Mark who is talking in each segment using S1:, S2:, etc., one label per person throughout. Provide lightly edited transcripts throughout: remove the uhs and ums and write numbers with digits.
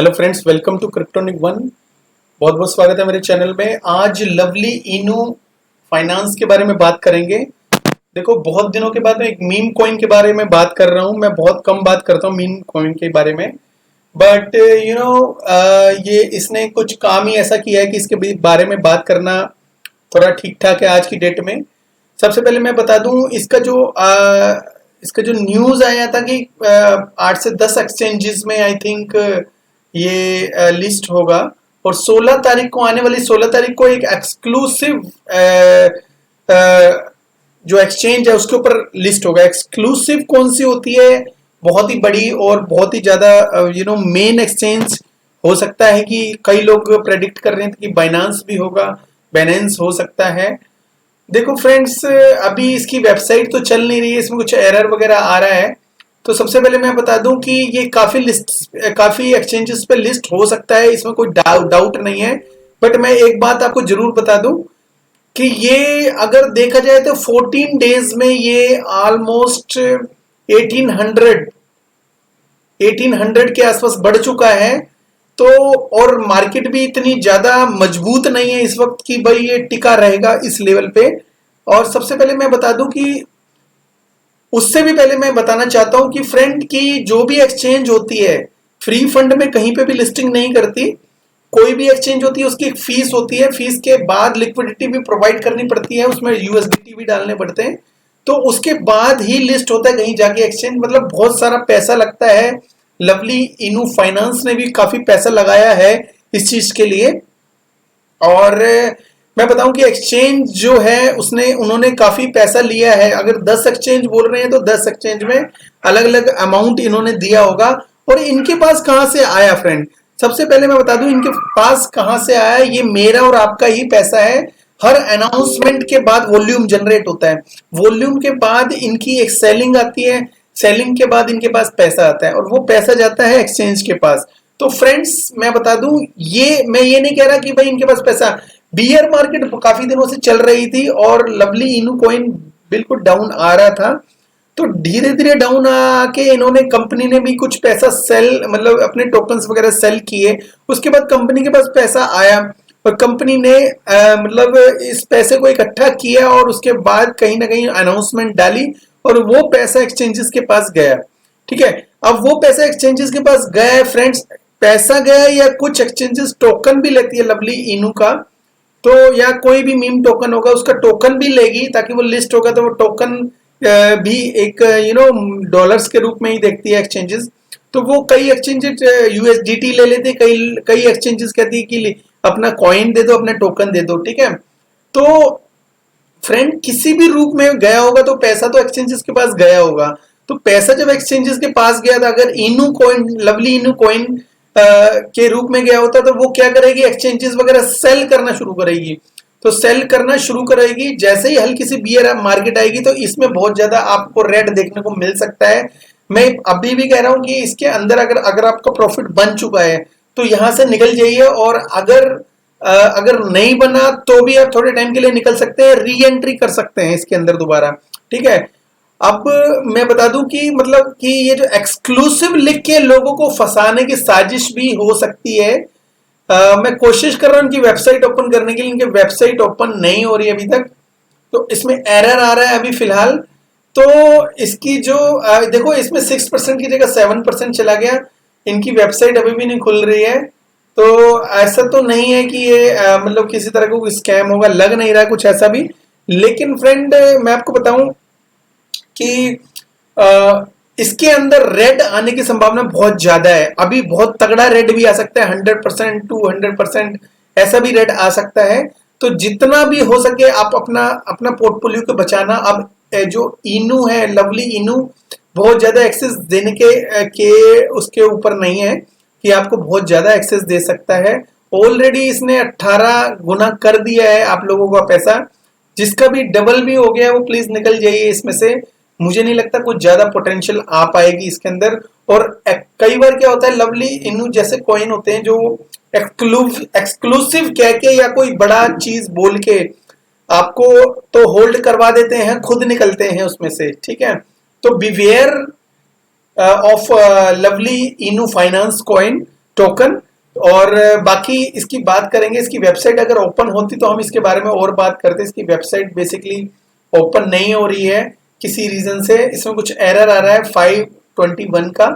S1: Hello friends, welcome to Kryptonic one. बहुत बहुत स्वागत है मेरे चैनल में। आज लवली इनू फाइनेंस के बारे में बात करेंगे। देखो, बहुत दिनों के बाद मैं एक मीम कॉइन के बारे में बात कर रहा हूँ। मैं बहुत कम बात करता हूँ मीम कॉइन के बारे में, बट ये इसने कुछ काम ही ऐसा किया है कि इसके बारे में बात करना थोड़ा ठीक ठाक है आज की डेट में। सबसे पहले मैं बता दूं, इसका जो न्यूज आया था कि 8 से 10 एक्सचेंजेस में आई थिंक ये लिस्ट होगा, और 16 तारीख को, आने वाली 16 तारीख को एक एक्सक्लूसिव जो एक्सचेंज है उसके ऊपर लिस्ट होगा। एक्सक्लूसिव कौन सी होती है? बहुत ही बड़ी और बहुत ही ज्यादा मेन एक्सचेंज हो सकता है कि कई लोग प्रेडिक्ट कर रहे थे कि बाइनांस भी होगा, बाइनेंस हो सकता है। देखो फ्रेंड्स, अभी इसकी वेबसाइट तो चल नहीं रही है, इसमें कुछ एरर वगैरह आ रहा है। तो सबसे पहले मैं बता दूं कि ये काफी एक्सचेंजेस पे लिस्ट हो सकता है, इसमें कोई डाउट नहीं है। बट मैं एक बात आपको जरूर बता दूं कि ये अगर देखा जाए तो 14 डेज में ये ऑलमोस्ट 1800 के आसपास बढ़ चुका है। तो और मार्केट भी इतनी ज्यादा मजबूत नहीं है इस वक्त कि भाई ये टिका रहेगा इस लेवल पे। और सबसे पहले मैं बता दूं कि उससे भी पहले मैं बताना चाहता हूं कि फ्रेंड की जो भी एक्सचेंज होती है, फ्री फंड में कहीं पे भी लिस्टिंग नहीं करती। कोई भी एक्सचेंज होती है उसकी एक फीस होती है, फीस के बाद लिक्विडिटी भी प्रोवाइड करनी पड़ती है, उसमें यूएसडीटी भी डालने पड़ते हैं। तो उसके बाद ही लिस्ट होता है कहीं जाके एक्सचेंज, मतलब बहुत सारा पैसा लगता है। लवली इनू फाइनेंस ने भी काफी पैसा लगाया है इस चीज के लिए। और मैं बताऊं कि एक्सचेंज जो है उन्होंने काफी पैसा लिया है। अगर 10 एक्सचेंज बोल रहे हैं तो 10 एक्सचेंज में अलग अलग अमाउंट इन्होंने दिया होगा। और इनके पास कहां से आया फ्रेंड? सबसे पहले मैं बता दूं इनके पास कहां से आया। ये मेरा और आपका ही पैसा है। हर अनाउंसमेंट के बाद वॉल्यूम जनरेट होता है, वॉल्यूम के बाद इनकी एक सेलिंग आती है, सेलिंग के बाद इनके पास पैसा आता है, और वो पैसा जाता है एक्सचेंज के पास। तो फ्रेंड्स, मैं बता दूं, मैं ये नहीं कह रहा कि भाई इनके पास पैसा। बियर मार्केट काफी दिनों से चल रही थी और लवली इनू कॉइन बिल्कुल डाउन आ रहा था। तो धीरे धीरे डाउन आके इन्होंने, कंपनी ने भी कुछ पैसा सेल, मतलब अपने टोकन्स वगैरह सेल किए। उसके बाद कंपनी के पास पैसा आया और कंपनी ने मतलब इस पैसे को इकट्ठा किया और उसके बाद कहीं ना कहीं अनाउंसमेंट डाली और वो पैसा एक्सचेंजेस के पास गया। ठीक है, अब वो पैसा एक्सचेंजेस के पास गया है फ्रेंड्स। पैसा गया, या कुछ एक्सचेंजेस टोकन भी लेती है लवली इनू का, तो या कोई भी मीम टोकन होगा उसका टोकन भी लेगी, ताकि वो लिस्ट होगा तो वो टोकन भी एक डॉलर्स के रूप में ही देखती है एक्सचेंजेस। तो वो कई एक्सचेंजेस यूएसडीटी ले लेते, कई एक्सचेंजेस कहती है कि अपना कॉइन दे दो, अपना टोकन दे दो। ठीक है, तो फ्रेंड किसी भी रूप में गया होगा तो पैसा तो एक्सचेंजेस के पास गया होगा। तो पैसा जब एक्सचेंजेस के पास गया था, अगर इनू कॉइन, लवली इनू कॉइन के रूप में गया होता, तो वो क्या करेगी, एक्सचेंजेस वगैरह सेल करना शुरू करेगी। तो सेल करना शुरू करेगी, जैसे ही हल्की सी बियर मार्केट आएगी तो इसमें बहुत ज्यादा आपको रेड देखने को मिल सकता है। मैं अभी भी कह रहा हूं कि इसके अंदर अगर आपका प्रॉफिट बन चुका है तो यहां से निकल जाइए, और अगर नहीं बना तो भी आप थोड़े टाइम के लिए निकल सकते हैं, री एंट्री कर सकते हैं इसके अंदर दोबारा। ठीक है, अब मैं बता दूं कि मतलब कि ये जो एक्सक्लूसिव लिख के लोगों को फंसाने की साजिश भी हो सकती है। मैं कोशिश कर रहा हूं इनकी वेबसाइट ओपन करने के लिए, इनकी वेबसाइट ओपन नहीं हो रही अभी तक, तो इसमें एरर आ रहा है अभी फिलहाल। तो इसकी जो देखो, इसमें 6% की जगह 7% चला गया। इनकी वेबसाइट अभी भी नहीं खुल रही है। तो ऐसा तो नहीं है कि ये मतलब किसी तरह का कोई स्कैम होगा, लग नहीं रहा कुछ ऐसा भी। लेकिन फ्रेंड, मैं आपको बताऊं कि इसके अंदर रेड आने की संभावना बहुत ज्यादा है। अभी बहुत तगड़ा रेड भी आ सकता है, 100% 200% ऐसा भी रेड आ सकता है। तो जितना भी हो सके आप अपना अपना पोर्टफोलियो को बचाना। अब जो इनू है, लवली इनू, बहुत ज्यादा एक्सेस देने के उसके ऊपर नहीं है कि आपको बहुत ज्यादा एक्सेस दे सकता है। ऑलरेडी इसने 18 गुना कर दिया है आप लोगों का पैसा। जिसका भी डबल भी हो गया वो प्लीज निकल जाइए इसमें से। मुझे नहीं लगता कुछ ज्यादा पोटेंशियल आ पाएगी इसके अंदर। और कई बार क्या होता है, लवली इनू जैसे कॉइन होते हैं जो एक्सक्लूसिव कह के या कोई बड़ा चीज बोल के आपको तो होल्ड करवा देते हैं, खुद निकलते हैं उसमें से। ठीक है, तो बिवेयर ऑफ लवली इनू फाइनेंस कॉइन। टोकन। और बाकी इसकी बात करेंगे, इसकी वेबसाइट अगर ओपन होती तो हम इसके बारे में और बात करते। इसकी वेबसाइट बेसिकली ओपन नहीं हो रही है किसी रीजन से, इसमें कुछ एरर आ रहा है 521 का।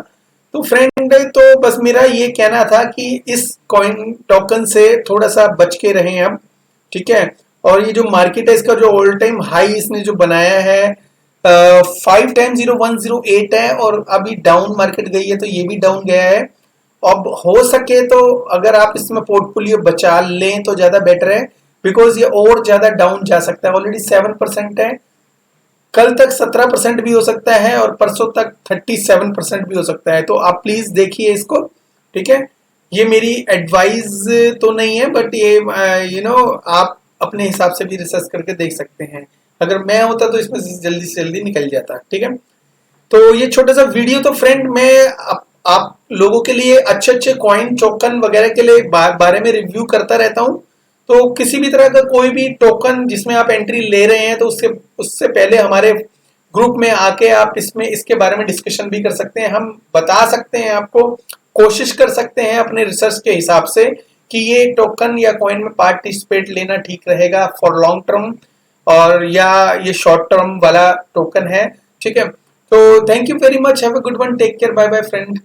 S1: तो फ्रेंड, तो बस मेरा ये कहना था कि इस कॉइन टोकन से थोड़ा सा बच के रहें हम, ठीक है। और ये जो मार्केट है, इसका जो ऑल टाइम हाई इसने जो बनाया है 5-0-1-0-8 है, और अभी डाउन मार्केट गई है तो ये भी डाउन गया है। अब हो सके तो अगर आप इसमें पोर्टफोलियो बचा लें तो ज्यादा बेटर है, बिकॉज ये और ज्यादा डाउन जा सकता है। ऑलरेडी 7% है, कल तक 17% भी हो सकता है, और परसों तक 37% भी हो सकता है। तो आप प्लीज देखिए इसको, ठीक है। ये मेरी एडवाइस तो नहीं है, बट ये आप अपने हिसाब से भी रिसर्च करके देख सकते हैं। अगर मैं होता तो इसमें जल्दी से जल्दी निकल जाता, ठीक है। तो ये छोटा सा वीडियो तो फ्रेंड मैं आप लोगों के लिए अच्छे अच्छे कॉइन टोकन वगैरह के लिए बारे में रिव्यू करता रहता हूं। तो किसी भी तरह का कोई भी टोकन जिसमें आप एंट्री ले रहे हैं तो उससे उससे पहले हमारे ग्रुप में आके आप इसमें इसके बारे में डिस्कशन भी कर सकते हैं। हम बता सकते हैं आपको, कोशिश कर सकते हैं अपने रिसर्च के हिसाब से कि ये टोकन या कॉइन में पार्टिसिपेट लेना ठीक रहेगा फॉर लॉन्ग टर्म, और या ये शॉर्ट टर्म वाला टोकन है, ठीक है। तो thank you very much, have a good one, take care, bye bye friend.